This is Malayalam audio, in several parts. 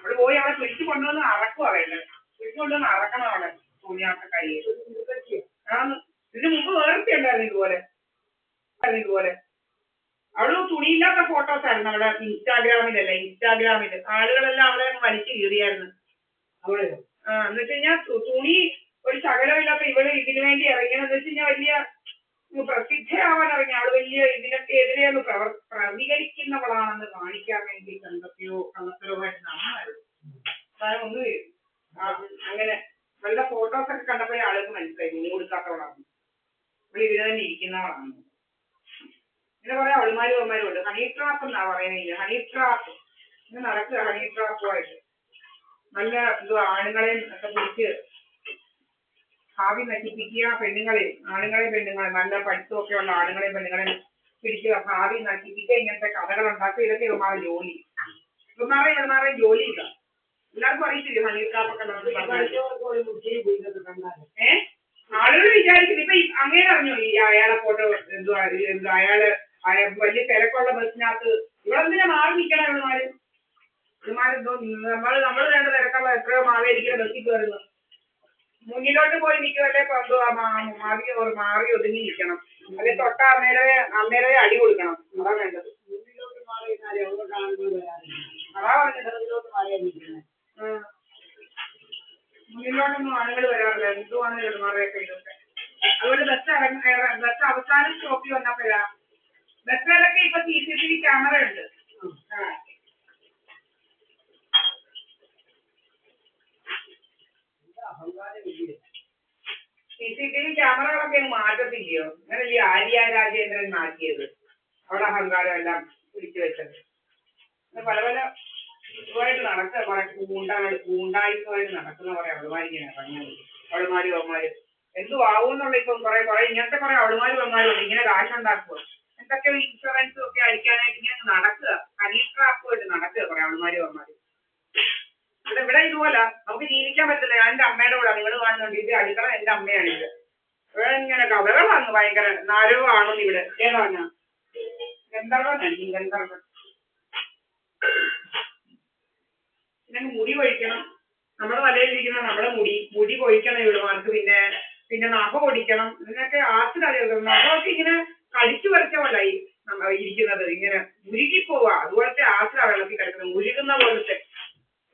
അവിടെ പോയി അവിടെ പിടിച്ചു കൊണ്ടുവന്ന് അറക്കും അവരുടെ പിടിച്ചു കൊണ്ടുവന്ന് അറക്കണം അവിടെ തുണിയാത്ത കയ്യിൽ. ഇതിന് മുമ്പ് വേർത്തി ഉണ്ടായിരുന്നു ഇതുപോലെ അവള് തുണിയില്ലാത്ത ഫോട്ടോസ് ആയിരുന്നു അവിടെ ഇൻസ്റ്റാഗ്രാമില് ആളുകളെല്ലാം അവളെ വലിച്ചു കീറിയായിരുന്നു. എന്ന് വെച്ച് കഴിഞ്ഞാൽ തുണി ഒരു ശകലം ഇല്ലാത്ത ഇവള് ഇതിനു വേണ്ടി ഇറങ്ങിയെന്ന് വെച്ച് കഴിഞ്ഞാൽ വലിയ പ്രസിദ്ധയാവാൻ ഇറങ്ങി അവള് വലിയ ഇതിനൊക്കെ എതിരെയൊന്ന് പ്രതികരിക്കുന്നവളാണെന്ന് കാണിക്കാൻ വേണ്ടി എന്തൊക്കെയോ കള്ളത്തരവുമായിട്ട് നടന്നായിരുന്നു. ഒന്നും അങ്ങനെ നല്ല ഫോട്ടോസ് ഒക്കെ കണ്ടപ്പോഴേ ആളുകൾക്ക് മനസ്സിലായി തുണി കൊടുക്കാത്തവളാണ് ഇവിടെ ഇതിന് തന്നെ ഇരിക്കുന്നവളാണ്. ഇങ്ങനെ കുറെ അവളുമാരും ഉണ്ട്. ഹണി ട്രാപ്പ് എന്നാ പറയുന്നില്ല, ഹണി ട്രാപ്പ് ഇങ്ങനെ നടക്കുക. ഹണി ട്രാപ്പുമായിട്ട് നല്ല ആണുങ്ങളെയും ഒക്കെ പിടിച്ച് ഭാവി നശിപ്പിക്കുക. ആണുങ്ങളെ നല്ല പഠിത്തമൊക്കെ ഉള്ള ആണുങ്ങളെയും പെണ്ണുങ്ങളെയും പിടിക്കുക, ഭാവി നശിപ്പിക്കുക. ഇങ്ങനത്തെ കഥകൾ ഉണ്ടാക്കുക. ഇതൊക്കെ ഇവന്മാരുടെ ജോലി. ഇവന്മാരുടെ ജോലി ഇല്ല. എല്ലാവർക്കും അറിയത്തില്ലേ ഹണി ട്രാപ്പൊക്കെ ആളുകൾ വിചാരിക്കുന്നത്. ഇപ്പൊ അങ്ങനെ അറിഞ്ഞോ ഈ അയാളെ ഫോട്ടോ അയാള് വലിയ തിരക്കുള്ള ബസ്സിനകത്ത് ഇവളെന്തിനാ മാറി നിൽക്കണം? ഇവന്മാരെന്തോ നമ്മൾ വേണ്ട തിരക്കുള്ള എത്രയോ മാവേലിക്കുന്ന ബസ്സിൽ കയറുന്നു. മുന്നിലോട്ട് പോയി നിൽക്കുമല്ലേ മാറി ഒതുങ്ങി നിൽക്കണം. അല്ലെ തൊട്ട അന്നേരവേ അടി കൊടുക്കണം. അതാ വേണ്ടത്. അതാ പറഞ്ഞത്. മുന്നിലോട്ടൊന്നും ആളുകൾ വരാറില്ല. എന്തുവാണ് ഇവന്മാരെയൊക്കെ ഇതൊക്കെ. അതുകൊണ്ട് ബസ് അവസാനം സ്റ്റോപ്പിൽ വന്നപ്പോഴാ ബസ്സിലൊക്കെ ഇപ്പൊ CCTV ക്യാമറ ഉണ്ട്. CCTV ക്യാമറകളൊക്കെ മാറ്റത്തില്ലയോ? അങ്ങനല്ലേ ആര്യ രാജേന്ദ്രൻ മാറ്റിയത്. അവിടെ അഹങ്കാരം എല്ലാം പിടിച്ചു വെച്ചത്. പല പല ഇതുമായിട്ട് നടക്കുക. കൂണ്ടായ്മയായിട്ട് നടക്കുന്ന കുറെ അവളുമാരിങ്ങനെ ഇറങ്ങുന്നത്. അവളുമാരും എന്തു ആവുമെന്നുള്ള ഇപ്പം കുറെ ഇങ്ങനത്തെ കുറെ അവളുമാരും ഇങ്ങനെ കാശുണ്ടാക്കുക. എന്തൊക്കെ ഇൻഷുറൻസും ഒക്കെ അടിക്കാനായിട്ട് ഇങ്ങനെ നടക്കുക. ഹണി ട്രാപ്പുമായിട്ട് നടക്കുക കുറെ അവളുമാരും. ഇവിടെ ഇതുപോലെ നമുക്ക് ജീവിക്കാൻ പറ്റില്ല. ഞാൻ എൻ്റെ അമ്മയുടെ കൂടെ നിങ്ങൾ കാണുന്നുണ്ട്. ഇത് അടുക്കള എൻ്റെ അമ്മയാണിത്. ഇവിടെ ഇങ്ങനെ കഥകളാണ് ഭയങ്കര നരകമാണെന്ന് ഇവിടെ. ഏതാണ് ഗന്ധർവൻ. പിന്നെ മുടി കൊഴിക്കണം. നമ്മുടെ തലയിലിരിക്കുന്ന നമ്മുടെ മുടി കൊഴിക്കണം ഇവിടുമാർക്ക്. പിന്നെ നഖ പൊടിക്കണം. ഇതിനൊക്കെ ആസിഡ് അറിയാം. നഖമൊക്കെ ഇങ്ങനെ കടിച്ചു പറിച്ച പോലെ ഇരിക്കുന്നത്. ഇങ്ങനെ ഉരുകിപ്പോവാ. അതുപോലത്തെ ആസിഡാ വെള്ളത്തിൽ കിടക്കുന്നത്. ഉരുകുന്ന പോലത്തെ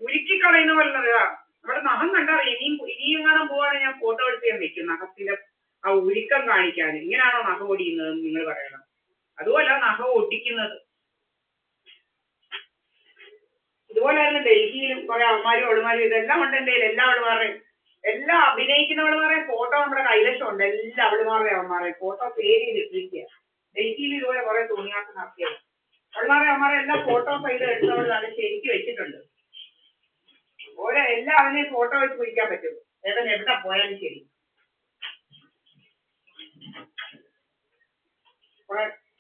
ഉരുക്കി കളയുന്ന പോലുള്ളതാ. നമ്മുടെ നഖം കണ്ടറിയാം. ഇനിയും കാണാൻ പോവാണെങ്കിൽ ഞാൻ ഫോട്ടോ എടുത്ത് ഞാൻ വെക്കും. നഖത്തിന്റെ ആ ഉരുക്കം കാണിക്കാൻ. ഇങ്ങനെയാണോ നഖം ഒടിയുന്നത് നിങ്ങൾ പറയണം. അതുപോലെ നഖം ഒട്ടിക്കുന്നത്. ഇതുപോലെയായിരുന്നു ഡൽഹിയിലും കുറെ അവളുമാരും ഇതെല്ലാം ഉണ്ട്. എൻ്റെ എല്ലാ അവളുമാരുടെയും എല്ലാം അഭിനയിക്കുന്നവളുമാരുടെയും ഫോട്ടോ നമ്മുടെ കൈവശമുണ്ട്. എല്ലാ അവളുമാരുടെയും ഫോട്ടോ സേവ് ചെയ്തിട്ടിരിക്കുക. ഡൽഹിയിൽ ഇതുപോലെ കുറെ തുണിയാക്കം നടത്തിയത്. അവളുമാരെ എല്ലാം ഫോട്ടോ സൈഡ് എടുത്തവൾ നല്ല ശരിക്ക് വെച്ചിട്ടുണ്ട്. ഓരോ എല്ലാവരെയും ഫോട്ടോ വെച്ച് പിടിക്കാൻ പറ്റും. എവിടെ പോയാലും ശരി.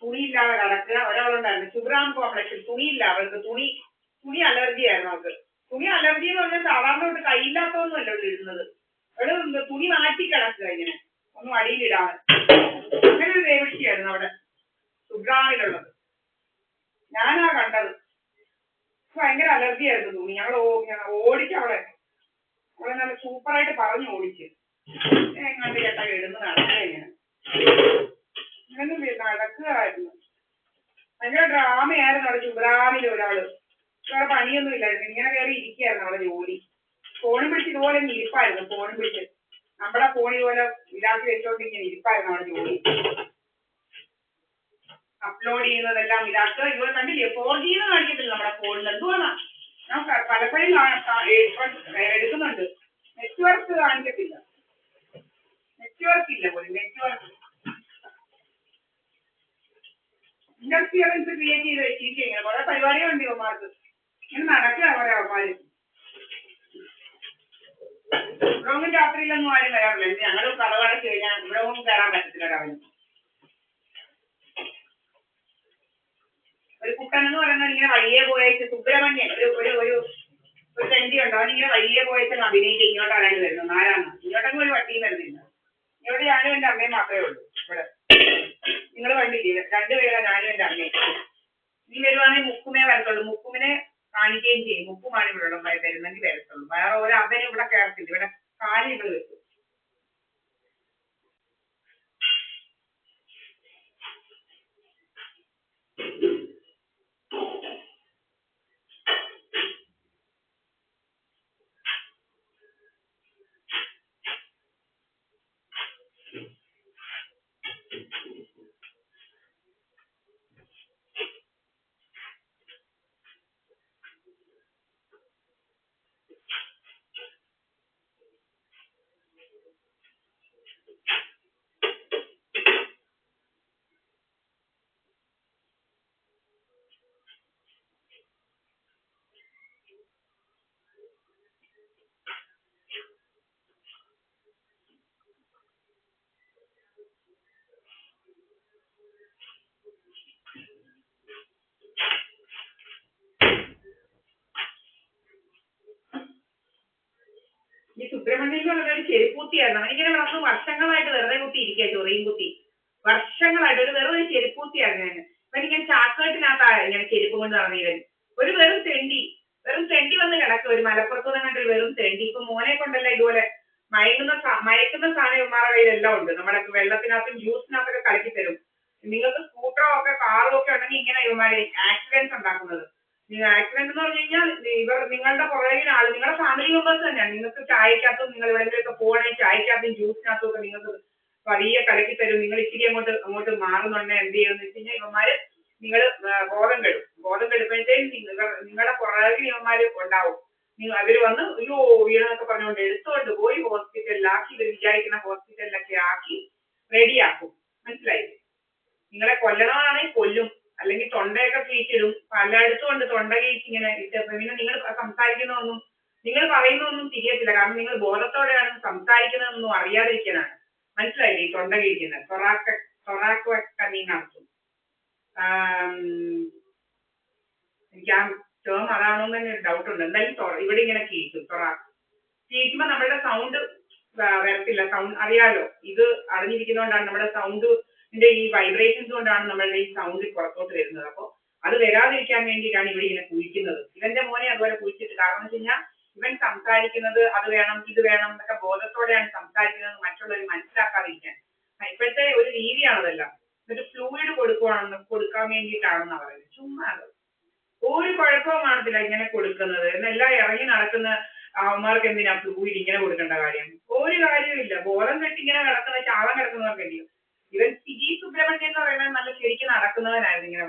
തുണിയില്ലാതെ കിടക്കുക. ഒരാളുണ്ടായിരുന്നു ശുഭ്രാം കോംപ്ലക്സിൽ. തുണിയില്ല അവൾക്ക്. തുണി അലർജി ആയിരുന്നു അവൾക്ക്. തുണി അലർജി എന്ന് പറഞ്ഞാൽ സാധാരണ തൊട്ട് കയ്യില്ലാത്തതൊന്നുമല്ല ഇവിടെ ഇടുന്നത്. അവള് തുണി മാറ്റി കിടക്കുക ഇങ്ങനെ ഒന്നും അടിയിലിടാണ്. അങ്ങനെ ഒരു ദേവക്ഷിയായിരുന്നു അവിടെ ശുഭ്രാമിലുള്ളത്. ഞാനാ കണ്ടത്. ഭയങ്കര അലർജി ആയിരുന്നു തുണി. ഞങ്ങൾ ഓടിച്ച് അവളെ നല്ല സൂപ്പറായിട്ട് പറഞ്ഞു ഓടിച്ച്. എങ്ങാണ്ട് ചേട്ടാ ഇടുന്ന് നടക്കുക ഇങ്ങനെ നടക്കുകയായിരുന്നു. ഭയങ്കര ഡ്രാമയായിരുന്നു അവിടെ ശുഭ്രാമിൽ. ഒരാള് വേറെ പണിയൊന്നും ഇല്ലായിരുന്നു. ഇങ്ങനെ കയറി ഇരിക്കുകയായിരുന്നു അവിടെ ജോലി. ഫോണും പിടിച്ച് ഇതുപോലെ ഇരിപ്പായിരുന്നു. ഫോണും പിടിച്ച് നമ്മുടെ ഫോൺ ഇതുപോലെ ഇതാക്കി വെച്ചോണ്ട് ഇങ്ങനെ ഇരിപ്പായിരുന്നു അവിടെ ജോലി. അപ്ലോഡ് ചെയ്യുന്നതെല്ലാം ഇതാക്കുക. ഇതുപോലെ കണ്ടില്ലേ 4G കാണിക്കത്തില്ല നമ്മുടെ ഫോണിൽ. എന്തുവാണ് ഞാൻ പലപ്പോഴും എടുക്കുന്നുണ്ട്. നെറ്റ്വർക്ക് കാണിക്കത്തില്ല. നെറ്റ്വർക്ക് ഇല്ല പോലും. നെറ്റ്വർക്ക് ഇന്റർഫിയറൻസ് ക്രിയേറ്റ് ചെയ്ത് വെച്ചിരിക്കുക. ഇങ്ങനെ കുറെ പരിപാടികളുണ്ട് ഇവന്മാർക്ക്. ഇങ്ങനെ നടക്കുക കുറെ അവന്മാര്. ഇവിടെയൊന്നും രാത്രിയിലൊന്നും ആരും വരാറില്ല. ഞങ്ങൾ കടകടച്ച് കഴിഞ്ഞാൽ ഇവിടെ ഒന്നും കയറാൻ പറ്റത്തില്ല. രാവിലെ ഒരു കുട്ടൻ എന്ന് പറയുന്നത് ഇങ്ങനെ വഴിയെ പോയച്ച് സുബ്രഹ്മണ്യൻ ഒരു തെണ്ടി ഉണ്ടോ. അവനിങ്ങനെ വഴിയെ പോയച്ചങ്ങ് അഭിനയിച്ച് ഇങ്ങോട്ടാണ് വരുന്നത്. ആരാണ് ഇങ്ങോട്ടൊന്നും ഒരു വട്ടിയും വരുന്നില്ല. ഇവിടെ ഞാനും എൻ്റെ അമ്മയും മാത്രമേ ഉള്ളൂ. ഇവിടെ നിങ്ങൾ കണ്ടില്ലേ രണ്ടുപേരാ ഞാനും എൻ്റെ അമ്മയും. നീ വരുവാണെങ്കിൽ മുക്കുമേ വരത്തുള്ളൂ. മുക്കും കഴിക്കുകയും ചെയ്യും. ഉപ്പുമാണ് ഇവിടെ തരുന്നെങ്കിൽ തരത്തുള്ളൂ. വേറെ ഒരു അവന് ഇവിടെ കയറത്തില്ല. ഇവിടെ കാര്യങ്ങൾ വെക്കും. ഈ സുബ്രഹ്മണ്യൻ എന്ന് പറഞ്ഞ ഒരു ചെരുപ്പൂത്തിയായിരുന്നു. അവനിങ്ങനെ വളർന്ന് വർഷങ്ങളായിട്ട് വെറുതെ കുത്തി ഇരിക്കുക, ചൊറിയും കുത്തി വർഷങ്ങളായിട്ട് ഒരു വെറുതെ ചെരുപ്പൂത്തിയായിരുന്നു ഞാൻ. അവനിങ്ങനെ ചാക്കേട്ടിനകത്താണ് ഇങ്ങനെ ചെരുപ്പ് കൊണ്ട് നടന്നിവൻ. ഒരു വെറും തെണ്ടി വന്ന് കിടക്കും. ഒരു മലപ്പുറത്ത് നിന്നിട്ട് വെറും തെണ്ടി. ഇപ്പൊ മോനെ കൊണ്ടല്ല ഇതുപോലെ മയക്കുന്ന സാധനം ഇവന്മാരുടെ കയ്യിലെല്ലാം ഉണ്ട്. നമ്മുടെ വെള്ളത്തിനകത്തും ജ്യൂസിനകത്തൊക്കെ കലക്കി തരും. നിങ്ങൾക്ക് സ്കൂട്ടറോ ഒക്കെ കാറോ ഒക്കെ ഉണ്ടെങ്കിൽ ഇങ്ങനെ ഇവന്മാരെ ആക്സിഡൻസ് ഉണ്ടാക്കുന്നത്. ആക്സിഡന്റ് എന്ന് പറഞ്ഞു കഴിഞ്ഞാൽ നിങ്ങളുടെ പുറകിൽ ആള് നിങ്ങളുടെ ഫാമിലി മെമ്പേഴ്സ് തന്നെയാണ്. നിങ്ങൾക്ക് ചായക്കകത്തും നിങ്ങൾ എവിടെയെങ്കിലുമൊക്കെ പോകണമെങ്കിൽ ചായക്കകത്തും ജ്യൂസിനകത്തും ഒക്കെ നിങ്ങൾക്ക് പതിയെ കലക്കി തരും. നിങ്ങൾ ഇച്ചിരി അങ്ങോട്ട് മാറുന്നുണ്ടെ എന്ത് ചെയ്യുമെന്ന് വെച്ച് കഴിഞ്ഞാൽ ഇവന്മാര് നിങ്ങൾ ബോധം കെടുമ്പോഴത്തേക്കും നിങ്ങളുടെ പുറകിൽ ഇവന്മാര് ഉണ്ടാവും. അവര് വന്ന് അയ്യോ വീണെന്നൊക്കെ പറഞ്ഞുകൊണ്ട് എടുത്തുകൊണ്ട് പോയി ഹോസ്പിറ്റലിലാക്കി, ഇവർ വിചാരിക്കുന്ന ഹോസ്പിറ്റലിലൊക്കെ ആക്കി റെഡിയാക്കും. മനസ്സിലായില്ലേ? നിങ്ങളെ കൊല്ലണമാണെങ്കിൽ കൊല്ലും, അല്ലെങ്കിൽ തൊണ്ടയൊക്കെ കീച്ചിടും. പലയിടത്തും ഉണ്ട് തൊണ്ട കീച്ച് ഇങ്ങനെ ഇട്ടപ്പോൾ. പിന്നെ നിങ്ങൾ സംസാരിക്കുന്നതൊന്നും നിങ്ങൾ പറയുന്നതൊന്നും തിരിയത്തില്ല. കാരണം നിങ്ങൾ ബോധത്തോടെയാണ് സംസാരിക്കുന്നതെന്നൊന്നും അറിയാതിരിക്കാനാണ്. മനസ്സിലായില്ലേ? ഈ തൊണ്ട കീഴിക്കുന്നത് തൊറാക്കോട്ടമി നടത്തും. എനിക്ക് ആ ടേം അതാണോ എന്ന് തന്നെ ഒരു ഡൗട്ട് ഉണ്ട്. എന്തായാലും ഇവിടെ ഇങ്ങനെ കീഴ്ക്കും. കീഴ്ക്കുമ്പോൾ നമ്മളുടെ സൗണ്ട് വരത്തില്ല. സൗണ്ട് അറിയാലോ, ഇത് അറിഞ്ഞിരിക്കുന്നതുകൊണ്ടാണ് നമ്മുടെ സൗണ്ടിന്റെ ഈ വൈബ്രേഷൻസ് കൊണ്ടാണ് നമ്മളുടെ ഈ സൗണ്ട് പുറത്തോട്ട് വരുന്നത്. അപ്പോൾ അത് വരാതിരിക്കാൻ വേണ്ടിയിട്ടാണ് ഇവിടെ ഇങ്ങനെ കുഴിക്കുന്നത്. ഇവന്റെ മോനെ അതുപോലെ കുഴിച്ചിട്ട്. കാരണം എന്ന് വെച്ച് കഴിഞ്ഞാൽ ഇവൻ സംസാരിക്കുന്നത് അത് വേണം ഇത് വേണം എന്നൊക്കെ ബോധത്തോടെയാണ് സംസാരിക്കുന്നത്, മറ്റുള്ളവർ മനസ്സിലാക്കാതിരിക്കാൻ. ഇപ്പോഴത്തെ ഒരു രീതിയാണതെല്ലാം. എന്നിട്ട് ഫ്ലൂയിഡ് കൊടുക്കാൻ വേണ്ടിയിട്ടാണെന്നാണ് പറയുന്നത്. ചുമ്മാ ഒരു കുഴപ്പവും കാണത്തില്ല ഇങ്ങനെ കൊടുക്കുന്നത്. എന്നെല്ലാം ഇറങ്ങി നടക്കുന്ന അവന്മാർക്ക് എന്തിനാ ഫ്ലൂയിഡ് ഇങ്ങനെ കൊടുക്കേണ്ട കാര്യം? ഒരു കാര്യമില്ല. ബോധം കെട്ടി ഇങ്ങനെ കിടക്കുന്ന ചാളം കിടക്കുന്നവർക്കല്ലോ. ഇവൻ ജി സുബ്രഹ്മണ്യൻ എന്ന് പറയുന്നത് നല്ല ശരിക്കും നടക്കുന്നവനായിരുന്നു. ഇങ്ങനെ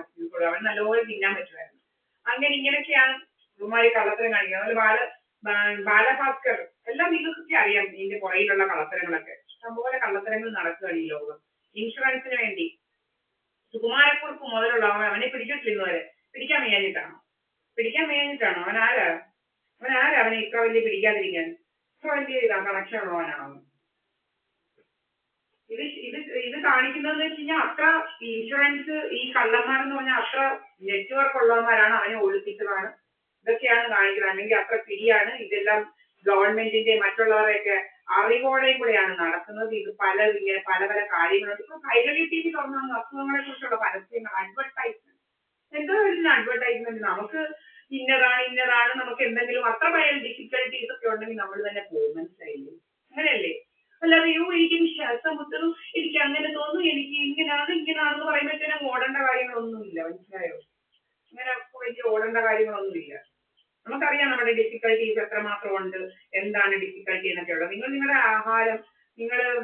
അവൻ നല്ലപോലെ തിന്നാൻ പറ്റുമായിരുന്നു. അങ്ങനെ ഇങ്ങനെയൊക്കെയാണ് ഇവന്മാര് കള്ളത്തരം കാണിക്കുന്നത്. അതുപോലെ ബാലഭാസ്കർ എല്ലാം നിങ്ങൾക്കൊക്കെ അറിയാം. ഇതിന്റെ പുറയിലുള്ള കള്ളത്തരങ്ങളൊക്കെ ഇഷ്ടംപോലെ കള്ളത്തരങ്ങൾ നടക്കുകയാണ് ഈ ലോകം. ഇൻഷുറൻസിന് വേണ്ടി സുകുമാരക്കുറുപ്പ് മുതലുള്ള അവനെ പിടിച്ചിട്ടിരുന്നവരെ പിടിക്കാൻ വയ്യാഞ്ഞിട്ടാണോ? അവനാരാ അവനെ ഇത്ര വലിയ പിടിക്കാതിരിക്കാൻ? ഇത്ര വലിയ കണക്ഷൻ ഉള്ളവനാണോ? ഇത് കാണിക്കുന്നതെന്ന് വെച്ച് കഴിഞ്ഞാൽ അത്ര ഇൻഷുറൻസ് ഈ കള്ളന്മാരെന്ന് പറഞ്ഞാൽ അത്ര നെറ്റ്വർക്ക് ഉള്ളവന്മാരാണ്. അവനെ ഒളിപ്പിച്ചതാണ്. ഇതൊക്കെയാണ് കാണിക്കുന്നത്. അല്ലെങ്കിൽ അത്ര പിടിയാണ്. ഇതെല്ലാം ഗവൺമെന്റിന്റെ മറ്റുള്ളവരെയൊക്കെ അറിവോടെയും കൂടെയാണ് നടക്കുന്നത്. ഇത് ഇങ്ങനെ പല കാര്യങ്ങളുണ്ട്. ഇപ്പൊ കൈരളി TV തുറന്നു അസുഖങ്ങളെ കുറിച്ചുള്ള പരസ്യങ്ങൾ, അഡ്വർടൈസ്മെന്റ്. എന്തോ ഒരു അഡ്വർടൈസ്മെന്റ്. നമുക്ക് ഇന്നതാണ് നമുക്ക് എന്തെങ്കിലും അത്ര ഭയങ്കര ഡിഫിക്കൽട്ടീസ് ഒക്കെ ഉണ്ടെങ്കിൽ നമ്മൾ തന്നെ പോകും. മനസ്സിലായില്ലേ? അങ്ങനെയല്ലേ? അല്ലാതെ എനിക്കും ശ്വാസം മുട്ടുന്നു, എനിക്ക് അങ്ങനെ തോന്നുന്നു, എനിക്ക് ഇങ്ങനാണെന്ന് പറയുമ്പോഴത്തേനും ഓടേണ്ട കാര്യങ്ങളൊന്നുമില്ല. മനസ്സിലായോ? അങ്ങനെ വലിയ ഓടേണ്ട കാര്യങ്ങളൊന്നുമില്ല. നമുക്കറിയാം നമ്മുടെ ഡിഫിക്കൽട്ടീസ് എത്രമാത്രം ഉണ്ട്, എന്താണ് ഡിഫിക്കൽട്ടി എന്നൊക്കെ ഉള്ളത്. നിങ്ങളുടെ ആഹാരം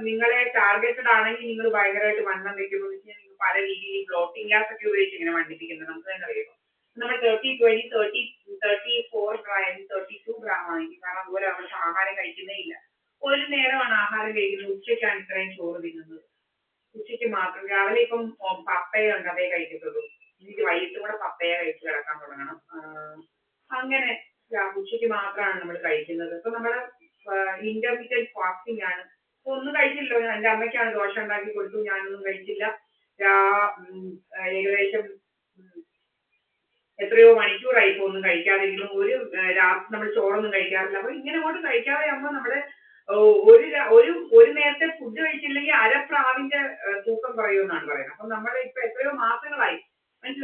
നിങ്ങളെ ടാർഗറ്റഡ് ആണെങ്കിൽ നിങ്ങൾ ഭയങ്കരമായിട്ട് വണ്ണം വെക്കുമ്പോൾ നിങ്ങൾ പല രീതിയിൽ ബ്ലോട്ടിംഗ് ഗ്യാസ് ഒക്കെ ഉപയോഗിച്ച് ഇങ്ങനെ വണ്ണിപ്പിക്കുന്നത് നമുക്ക് തന്നെ അറിയാം. നമ്മൾ 34 gram 32 gram ആണെങ്കിൽ. കാരണം അതുപോലെ നമ്മൾ ആഹാരം കഴിക്കുന്നേ ഇല്ല. ഒരു നേരമാണ് ആഹാരം കഴിക്കുന്നത്. ഉച്ചയ്ക്കാണ് ഇത്രയും ചോറ് തിന്നുന്നത്. ഉച്ചയ്ക്ക് മാത്രം. രാവിലെ ഇപ്പം പപ്പയ ഉണ്ട്, അതേ കഴിക്കത്തുള്ളൂ. എനിക്ക് വൈകിട്ടും കൂടെ പപ്പയ കഴിച്ച് കിടക്കാൻ തുടങ്ങണം. അങ്ങനെ ഉച്ചയ്ക്ക് മാത്രമാണ് നമ്മൾ കഴിക്കുന്നത്. അപ്പൊ നമ്മുടെ ഇന്റർമീഡിയറ്റ് ഫാസ്റ്റിംഗ് ആണ്. അപ്പൊ ഒന്നും കഴിച്ചില്ലോ. എൻ്റെ അമ്മയ്ക്കാണ് ദോശ ഉണ്ടാക്കി കൊടുത്തു, ഞാനൊന്നും കഴിച്ചില്ല. ഏകദേശം എത്രയോ മണിക്കൂറായി ഇപ്പൊ ഒന്നും കഴിക്കാതിരിക്കുന്നു. രാത്രി നമ്മൾ ചോറൊന്നും കഴിക്കാറില്ല. അപ്പൊ ഇങ്ങനെ കൊണ്ട് കഴിക്കാതെ ആകുമ്പോൾ നമ്മുടെ ഒരു നേരത്തെ ഫുഡ് കഴിച്ചില്ലെങ്കിൽ അരപ്രാവിന്റെ തൂക്കം കുറയുമെന്നാണ് പറയുന്നത്. അപ്പൊ നമ്മൾ ഇപ്പൊ എത്രയോ മാസങ്ങളായി